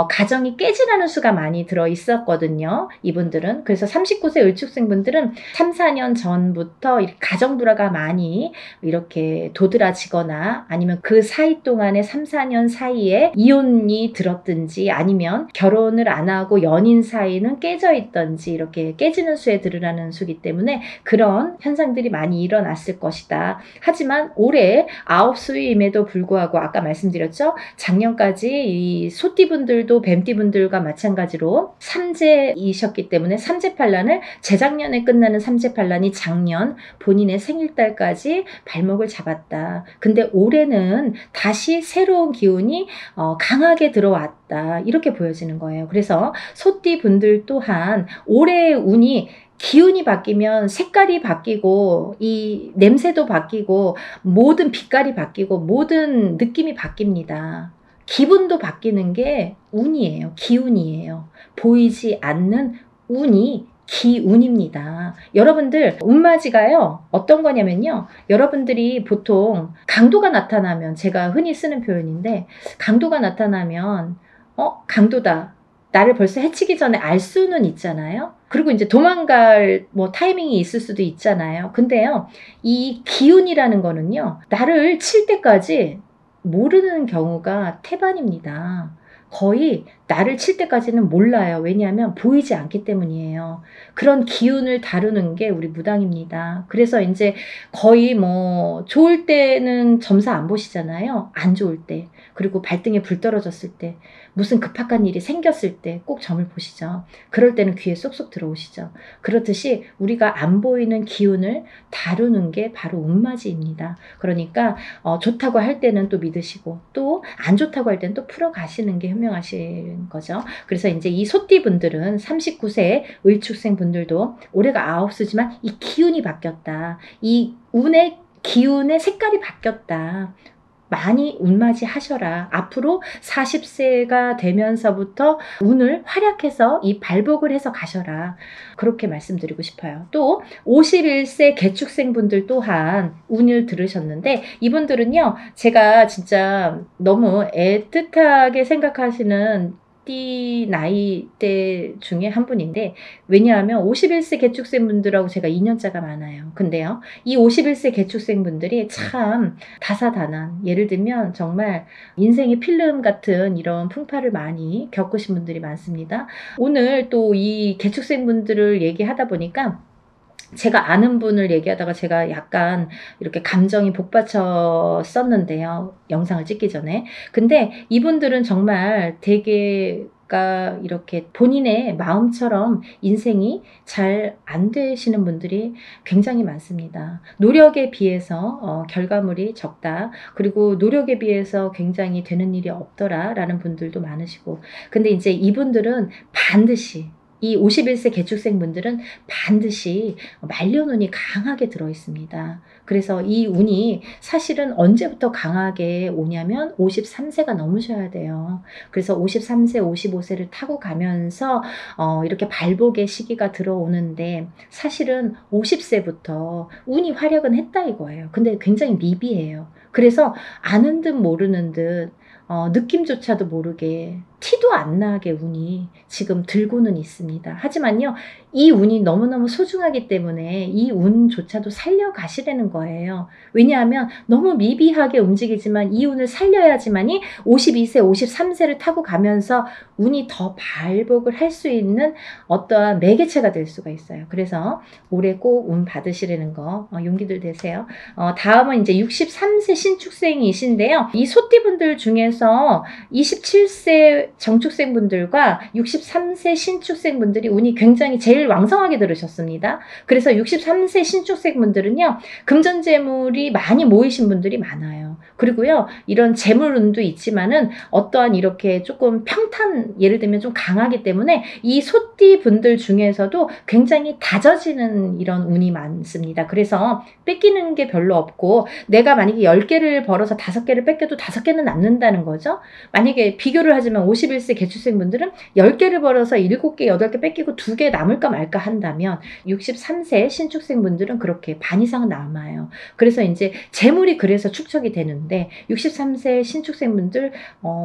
가정이 깨지라는 수가 많이 들어 있었거든요. 이분들은. 그래서 39세 을축생 분들은 3, 4년 전부터 가정 불화가 많이 이렇게 도드라지거나, 아니면 그 사이 동안에 3, 4년 사이에 이혼이 들었든지, 아니면 결혼을 안 하고 연인 사이는 깨져 있던지, 이렇게 깨지는 수에 들으라는 수기 때문에 그런 현상들이 많이 일어났을 것이다. 하지만 올해 9수임에도 불구하고 아까 말씀드렸죠? 작년까지 이 소띠분들도 뱀띠분들과 마찬가지로 삼재이셨기 때문에 삼재팔란을, 재작년에 끝나는 삼재팔란이 작년 본인의 생일달까지 발목을 잡았다. 근데 올해는 다시 새로운 기운이 강하게 들어왔다. 이렇게 보여지는 거예요. 그래서 소띠분들 또한 올해의 운이, 기운이 바뀌면 색깔이 바뀌고, 이 냄새도 바뀌고, 모든 빛깔이 바뀌고, 모든 느낌이 바뀝니다. 기분도 바뀌는 게 운이에요. 기운이에요. 보이지 않는 운이 기운입니다. 여러분들 운맞이가요 어떤 거냐면요, 여러분들이 보통 강도가 나타나면, 제가 흔히 쓰는 표현인데, 강도가 나타나면 강도다, 나를 벌써 해치기 전에 알 수는 있잖아요. 그리고 이제 도망갈 타이밍이 있을 수도 있잖아요. 근데요 이 기운이라는 거는요 나를 칠 때까지 모르는 경우가 태반입니다. 거의 나를 칠 때까지는 몰라요. 왜냐하면 보이지 않기 때문이에요. 그런 기운을 다루는 게 우리 무당입니다. 그래서 이제 거의 좋을 때는 점사 안 보시잖아요. 안 좋을 때, 그리고 발등에 불 떨어졌을 때, 무슨 급박한 일이 생겼을 때 꼭 점을 보시죠. 그럴 때는 귀에 쏙쏙 들어오시죠. 그렇듯이 우리가 안 보이는 기운을 다루는 게 바로 운맞이입니다. 그러니까 좋다고 할 때는 또 믿으시고, 또 안 좋다고 할 때는 또 풀어가시는 게 현명하신 거죠. 그래서 이제 이 소띠분들은, 39세 을축생 분들도 올해가 9수지만 이 기운이 바뀌었다. 이 운의 기운의 색깔이 바뀌었다. 많이 운맞이 하셔라. 앞으로 40세가 되면서부터 운을 활약해서 이 발복을 해서 가셔라. 그렇게 말씀드리고 싶어요. 또 51세 개축생 분들 또한 운을 들으셨는데, 이분들은요 제가 진짜 너무 애틋하게 생각하시는 띠 나이대 중에 한 분인데, 왜냐하면 51세 개축생 분들하고 제가 2년차가 많아요. 근데요 이 51세 개축생 분들이 참 다사다난, 예를 들면 정말 인생의 필름 같은 이런 풍파를 많이 겪으신 분들이 많습니다. 오늘 또 이 개축생 분들을 얘기하다 보니까, 제가 아는 분을 얘기하다가 제가 약간 이렇게 감정이 복받쳤었는데요, 영상을 찍기 전에. 근데 이분들은 정말 되게 이렇게 본인의 마음처럼 인생이 잘 안 되시는 분들이 굉장히 많습니다. 노력에 비해서 결과물이 적다. 그리고 노력에 비해서 굉장히 되는 일이 없더라 라는 분들도 많으시고. 근데 이제 이분들은 반드시, 이 51세 개축생 분들은 반드시 말년운이 강하게 들어 있습니다. 그래서 이 운이 사실은 언제부터 강하게 오냐면 53세가 넘으셔야 돼요. 그래서 53세, 55세를 타고 가면서 이렇게 발복의 시기가 들어오는데, 사실은 50세부터 운이 활약은 했다 이거예요. 근데 굉장히 미비해요. 그래서 아는 듯 모르는 듯 느낌조차도 모르게 티도 안 나게 운이 지금 들고는 있습니다. 하지만요, 이 운이 너무너무 소중하기 때문에 이 운조차도 살려가시라는 거예요. 왜냐하면 너무 미비하게 움직이지만 이 운을 살려야지만이 52세, 53세를 타고 가면서 운이 더 발복을 할 수 있는 어떠한 매개체가 될 수가 있어요. 그래서 올해 꼭 운 받으시라는 거 용기들 되세요. 다음은 이제 63세 신축생이신데요. 이 소띠분들 중에서 27세 정축생분들과 63세 신축생분들이 운이 굉장히 제일 왕성하게 들으셨습니다. 그래서 63세 신축생분들은요, 금전재물이 많이 모이신 분들이 많아요. 그리고요, 이런 재물운도 있지만은 어떠한 이렇게 조금 평탄, 예를 들면 좀 강하기 때문에 이 소띠 분들 중에서도 굉장히 다져지는 이런 운이 많습니다. 그래서 뺏기는 게 별로 없고, 내가 만약에 10개를 벌어서 5개를 뺏겨도 5개는 남는다는 거죠. 만약에 비교를 하지만 51세 개축생분들은 10개를 벌어서 7개, 8개 뺏기고 2개 남을까 말까 한다면 63세 신축생분들은 그렇게 반 이상은 남아요. 그래서 이제 재물이 그래서 축적이 되는데 63세 신축생분들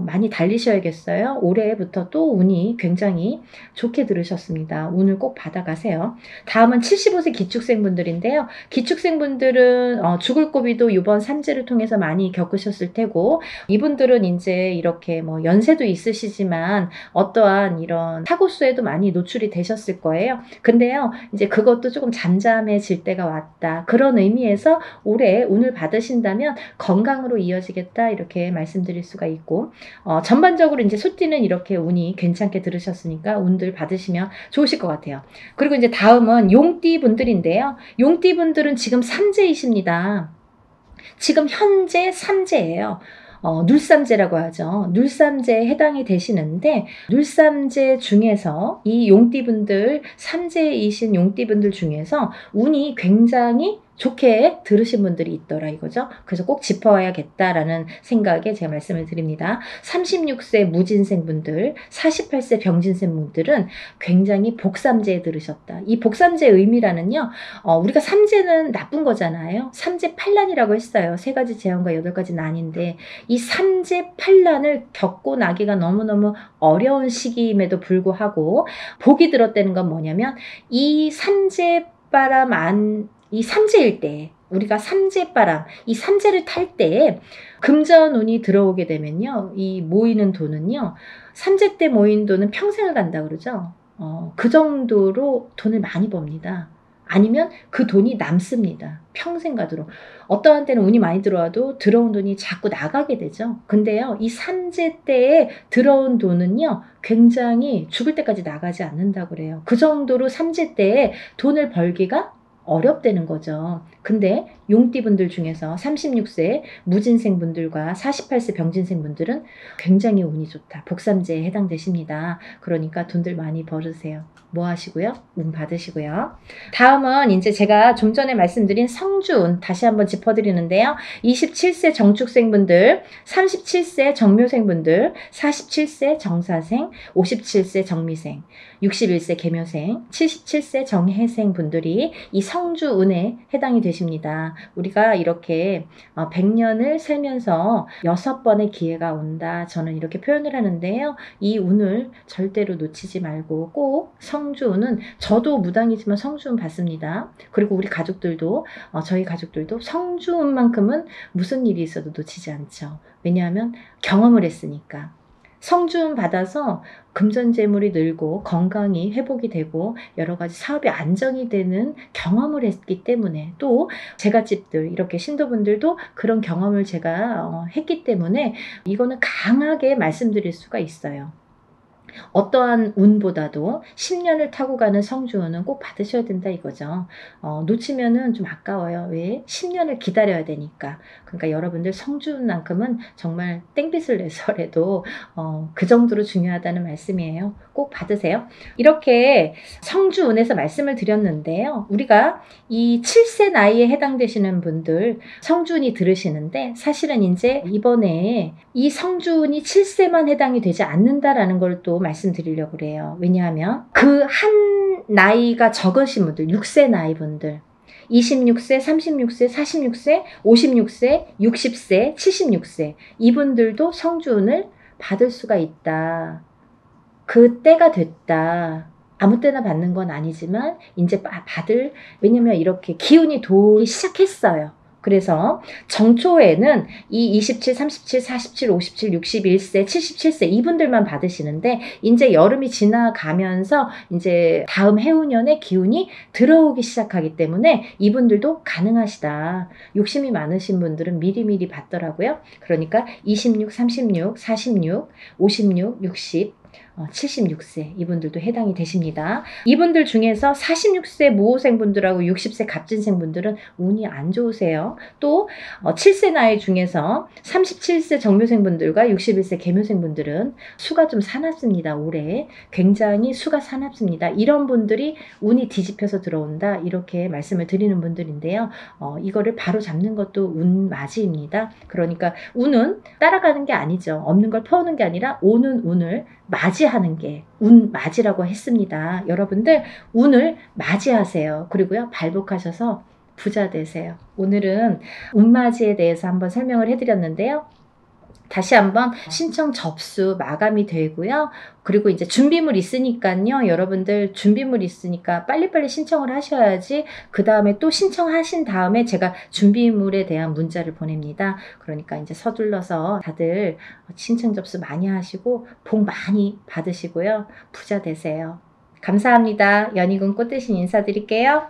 많이 달리셔야겠어요. 올해부터 또 운이 굉장히 좋게 들으셨습니다. 운을 꼭 받아가세요. 다음은 75세 기축생분들인데요. 기축생분들은 죽을 고비도 이번 삼재를 통해서 많이 겪으셨을 테고, 이분들은 이제 이렇게 뭐 연세도 있으시지만 어떠한 이런 사고수에도 많이 노출이 되셨을 거예요. 근데요, 이제 그것도 조금 잠잠해질 때가 왔다. 그런 의미에서 올해 운을 받으신다면 건강으로 이어지겠다, 이렇게 말씀드릴 수가 있고, 전반적으로 이제 소띠는 이렇게 운이 괜찮게 들으셨으니까 운들 받으시면 좋으실 것 같아요. 그리고 이제 다음은 용띠 분들인데요. 용띠 분들은 지금 삼재이십니다. 지금 현재 삼재예요. 눌삼재라고 하죠. 눌삼재에 해당이 되시는데, 눌삼재 중에서 이 용띠분들, 삼재이신 용띠분들 중에서 운이 굉장히 좋게 들으신 분들이 있더라 이거죠. 그래서 꼭 짚어야겠다라는 생각에 제가 말씀을 드립니다. 36세 무진생분들, 48세 병진생분들은 굉장히 복삼재에 들으셨다. 이 복삼재의 의미라는요, 우리가 삼재는 나쁜 거잖아요. 삼재 판란이라고 했어요. 3가지 재앙과 8가지 난인데, 이 삼재 판란을 겪고 나기가 너무너무 어려운 시기임에도 불구하고 복이 들었다는 건 뭐냐면, 이 삼재바람 이 삼재일 때, 우리가 삼재바람, 이 삼재를 탈 때 금전운이 들어오게 되면요, 이 모이는 돈은요, 삼재 때 모인 돈은 평생을 간다 그러죠. 그 정도로 돈을 많이 법니다. 아니면 그 돈이 남습니다. 평생 가도록. 어떠한 때는 운이 많이 들어와도 들어온 돈이 자꾸 나가게 되죠. 근데요, 이 삼재 때에 들어온 돈은요, 굉장히 죽을 때까지 나가지 않는다고 그래요. 그 정도로 삼재 때에 돈을 벌기가 어렵다는 거죠. 근데 용띠분들 중에서 36세 무진생분들과 48세 병진생분들은 굉장히 운이 좋다. 복삼재에 해당되십니다. 그러니까 돈들 많이 벌으세요. 뭐 하시고요? 운 받으시고요. 다음은 이제 제가 좀 전에 말씀드린 성주운 다시 한번 짚어드리는데요. 27세 정축생분들, 37세 정묘생분들, 47세 정사생, 57세 정미생, 61세 계묘생, 77세 정해생 분들이 이 성주운에 해당이 되십니다. 우리가 이렇게 100년을 살면서 6번의 기회가 온다. 저는 이렇게 표현을 하는데요. 이 운을 절대로 놓치지 말고 꼭 성주운은, 저도 무당이지만 성주운 받습니다. 그리고 우리 가족들도, 저희 가족들도 성주운만큼은 무슨 일이 있어도 놓치지 않죠. 왜냐하면 경험을 했으니까. 성주운 받아서 금전재물이 늘고 건강이 회복이 되고 여러 가지 사업이 안정이 되는 경험을 했기 때문에, 또 제갓집들, 이렇게 신도분들도 그런 경험을 제가 했기 때문에 이거는 강하게 말씀드릴 수가 있어요. 어떠한 운보다도 10년을 타고 가는 성주운은 꼭 받으셔야 된다 이거죠. 놓치면은 좀 아까워요. 왜? 10년을 기다려야 되니까. 그러니까 여러분들 성주운만큼은 정말 땡빛을 내서라도 그 정도로 중요하다는 말씀이에요. 꼭 받으세요. 이렇게 성주운에서 말씀을 드렸는데요. 우리가 이 7세 나이에 해당되시는 분들 성주운이 들으시는데, 사실은 이제 이번에 이 성주운이 7세만 해당이 되지 않는다라는 걸 또 말씀드리려고 그래요. 왜냐하면 그 한 나이가 적으신 분들, 6세 나이 분들, 26세, 36세, 46세, 56세, 60세, 76세, 이분들도 성주운을 받을 수가 있다. 그 때가 됐다. 아무 때나 받는 건 아니지만 이제 받을, 왜냐면 이렇게 기운이 돌기 시작했어요. 그래서 정초에는 이 27, 37, 47, 57, 61세, 77세 이분들만 받으시는데 이제 여름이 지나가면서 이제 다음 해운년의 기운이 들어오기 시작하기 때문에 이분들도 가능하시다. 욕심이 많으신 분들은 미리미리 받더라고요. 그러니까 26, 36, 46, 56, 60, 76세 이분들도 해당이 되십니다. 이분들 중에서 46세 무호생분들하고 60세 갑진생분들은 운이 안 좋으세요. 또 7세 나이 중에서 37세 정묘생분들과 61세 계묘생분들은 수가 좀 사납습니다. 올해 굉장히 수가 사납습니다. 이런 분들이 운이 뒤집혀서 들어온다 이렇게 말씀을 드리는 분들인데요. 이거를 바로 잡는 것도 운맞이입니다. 그러니까 운은 따라가는 게 아니죠. 없는 걸 퍼오는 게 아니라 오는 운을 맞이하는 게 운맞이라고 했습니다. 여러분들 운을 맞이하세요. 그리고요 발복하셔서 부자 되세요. 오늘은 운맞이에 대해서 한번 설명을 해드렸는데요. 다시 한번 신청 접수 마감이 되고요. 그리고 이제 준비물 있으니까요. 여러분들 준비물 있으니까 빨리빨리 신청을 하셔야지 그 다음에 또 신청하신 다음에 제가 준비물에 대한 문자를 보냅니다. 그러니까 이제 서둘러서 다들 신청 접수 많이 하시고 복 많이 받으시고요. 부자 되세요. 감사합니다. 연희군 꽃대신 인사드릴게요.